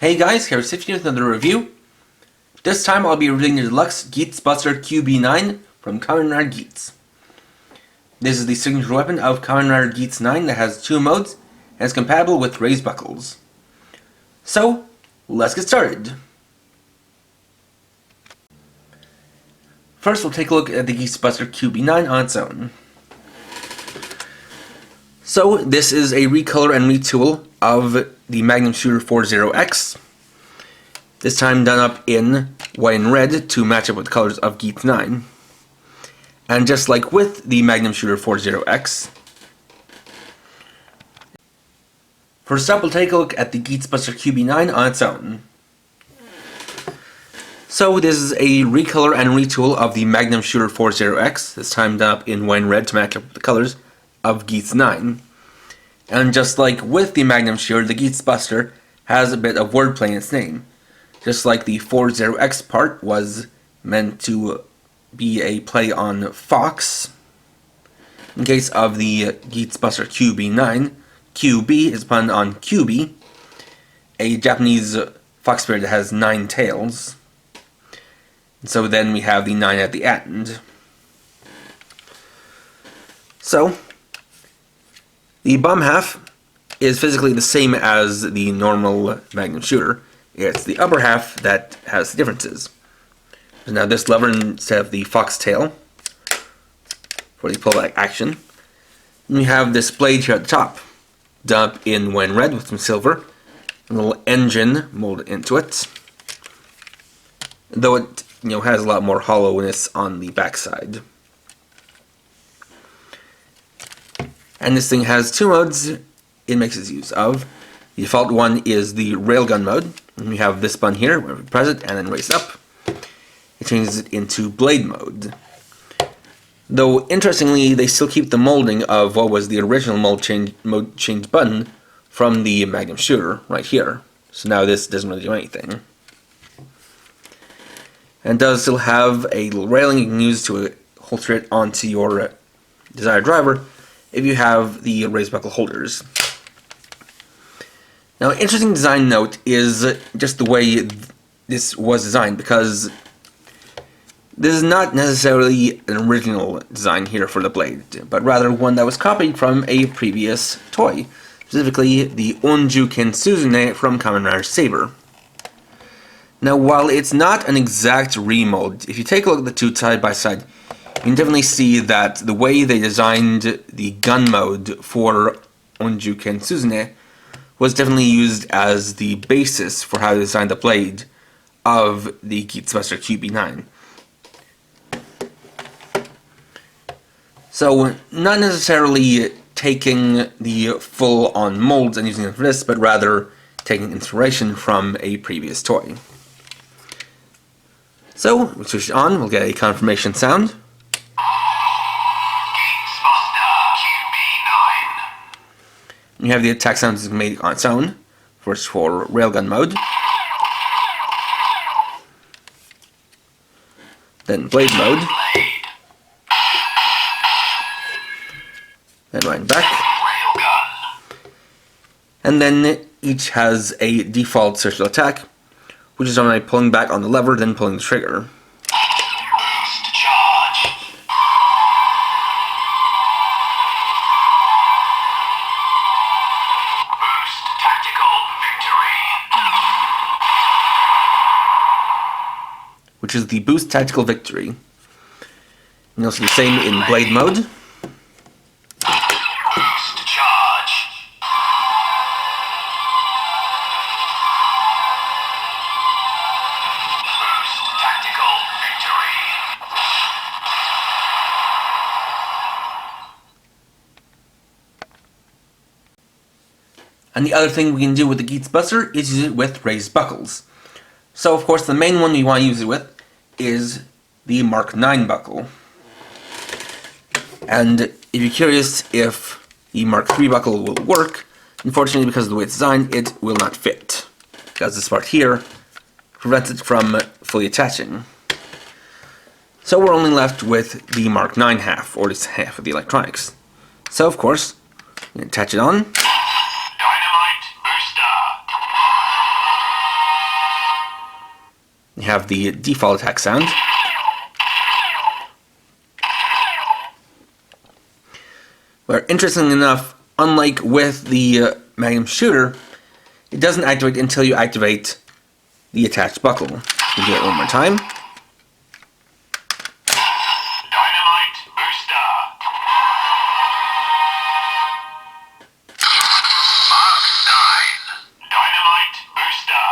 Hey guys, here's 15 with another review. This time I'll be reviewing the deluxe Geats Buster QB9 from Kamen Geats. This is the signature weapon of Kamen Geats 9 that has 2 modes and is compatible with raised buckles. So, let's get started. First we'll take a look at the Geats Buster QB9 on its own. So, this is a recolor and retool of the Magnum Shooter 40X. This time done up in white and red to match up with the colors of Geats 9. And just like with the Magnum Shooter 40X, first up we'll take a look at the Geats Buster QB9 on its own. So this is a recolor and retool of the Magnum Shooter 40X, this time done up in white and red to match up with the colors of Geats 9. And just like with the Magnum Shooter, the Geats Buster has a bit of wordplay in its name. Just like the 40X part was meant to be a play on Fox, in case of the Geats Buster QB9, QB is pun on QB, a Japanese fox spirit that has 9 tails. And so then we have the 9 at the end. So, the bottom half is physically the same as the normal Magnum Shooter. It's the upper half that has the differences. So now this lever, instead of the fox tail for the pullback action, and we have this blade here at the top, done up in white and red with some silver, a little engine molded into it, though it has a lot more hollowness on the backside. And this thing has 2 modes it makes its use of. The default one is the railgun mode. And we have this button here, where we press it and then raise up. It changes it into blade mode. Though, interestingly, they still keep the molding of what was the original mode change button from the Magnum Shooter, right here. So now this doesn't really do anything. And it does still have a little railing you can use to holster it onto your desired driver if you have the raised buckle holders. Now, an interesting design note is just the way this was designed, because this is not necessarily an original design here for the blade, but rather one that was copied from a previous toy, specifically the Onjuken Suzune from Kamen Rider Saber. Now, while it's not an exact remold, if you take a look at the two side by side, you can definitely see that the way they designed the gun mode for Onjuken Suzune was definitely used as the basis for how to design the blade of the Geats Buster QB9. So, not necessarily taking the full-on molds and using them for this, but rather taking inspiration from a previous toy. So, we switch it on, we'll get a confirmation sound. You have the attack sounds made on its own, first for railgun mode, then blade mode, then right back, and then each has a default circular attack, which is only pulling back on the lever, then pulling the trigger. Which is the Boost Tactical Victory. And you'll see the same in blade mode. Boost charge. Boost Tactical Victory. And the other thing we can do with the Geats Buster is use it with raised buckles. So, of course, the main one we want to use it with is the Mark 9 buckle. And if you're curious if the Mark 3 buckle will work, unfortunately, because of the way it's designed, it will not fit, because this part here prevents it from fully attaching. So we're only left with the Mark 9 half, or just half of the electronics. So, of course, you attach it on. DYNAMITE booster. You have the default attack sound. Where, interestingly enough, unlike with the Magnum shooter, it doesn't activate until you activate the attached buckle. We'll do it one more time. Dynamite booster. Mark 9. Dynamite booster.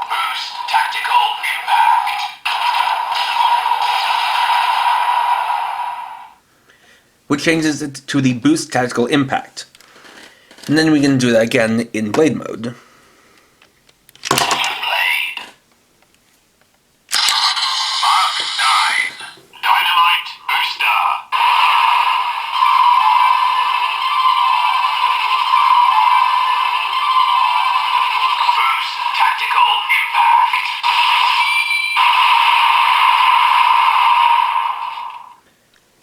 Boost tactical impact. Which changes it to the Boost Tactical Impact. And then we can do that again in Blade mode. Blade. Mark 9. Dynamite booster. Boost tactical impact.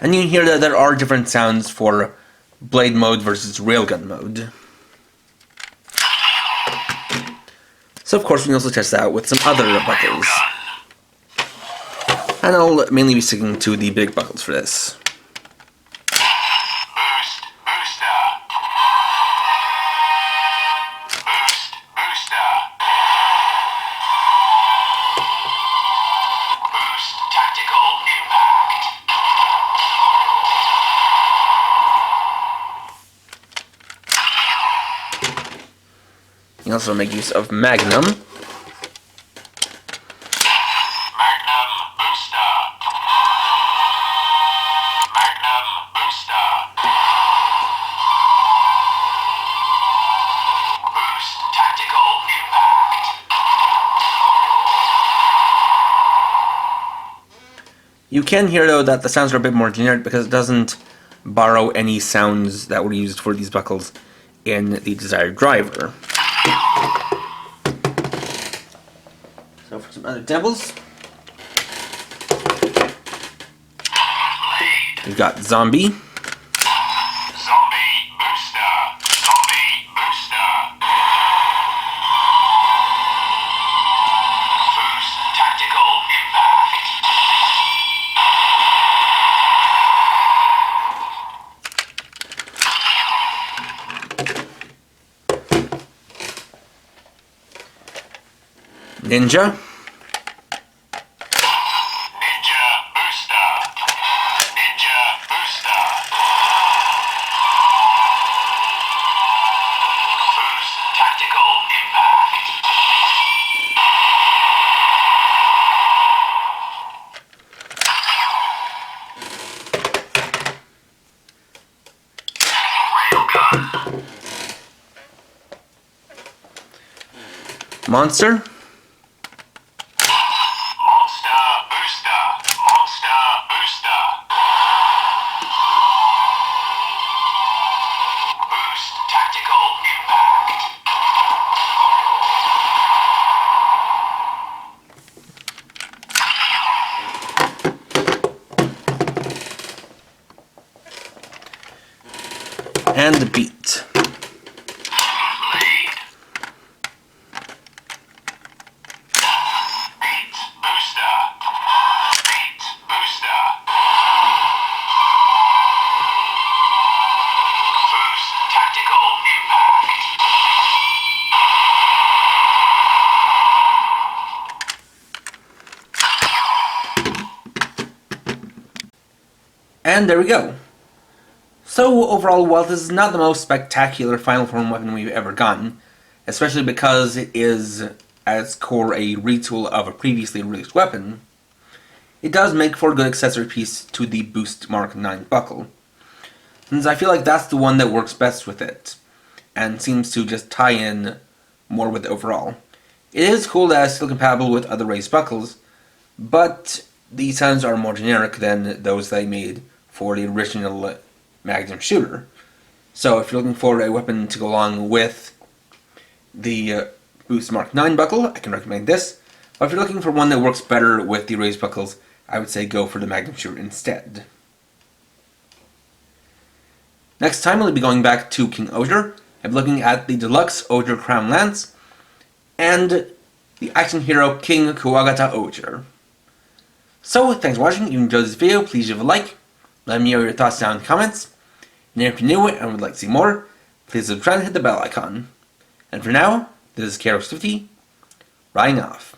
And you can hear that there are different sounds for Blade mode versus Railgun mode. So of course we can also test that out with some other buckles. And I'll mainly be sticking to the big buckles for this. Boost booster. Boost booster. Boost tactical impact. You can also make use of Magnum. Magnum booster. Magnum booster. Boost tactical impact. You can hear though that the sounds are a bit more generic because it doesn't borrow any sounds that were used for these buckles in the desired driver. So for some other examples, we've got Zombie, Zombie booster. Zombie booster. Boost tactical impact. Ninja, Ninja booster. Ninja booster. Boost tactical impact. Railgun. Monster, Monster booster. Monster booster. Boost tactical impact. and the Beat. Blade. Beat booster. Beat booster. Boost tactical impact. And there we go. So overall, while this is not the most spectacular final form weapon we've ever gotten, especially because it is, at its core, a retool of a previously released weapon, it does make for a good accessory piece to the Boost Mark 9 buckle, since I feel like that's the one that works best with it, and seems to just tie in more with the overall. It is cool that it's still compatible with other raised buckles, but the sounds are more generic than those that I made for the original Magnum shooter. So if you're looking for a weapon to go along with the Boost Mark 9 buckle, I can recommend this. But if you're looking for one that works better with the raised buckles, I would say go for the Magnum shooter instead. Next time we'll be going back to King Oger and looking at the Deluxe Oger Crown Lance and the action hero King Kuwagata Oger. So, thanks for watching. If you enjoyed this video, please leave a like. Let me know your thoughts down in the comments. And if you're new and would like to see more, please subscribe and hit the bell icon. And for now, this is Karo50, riding off.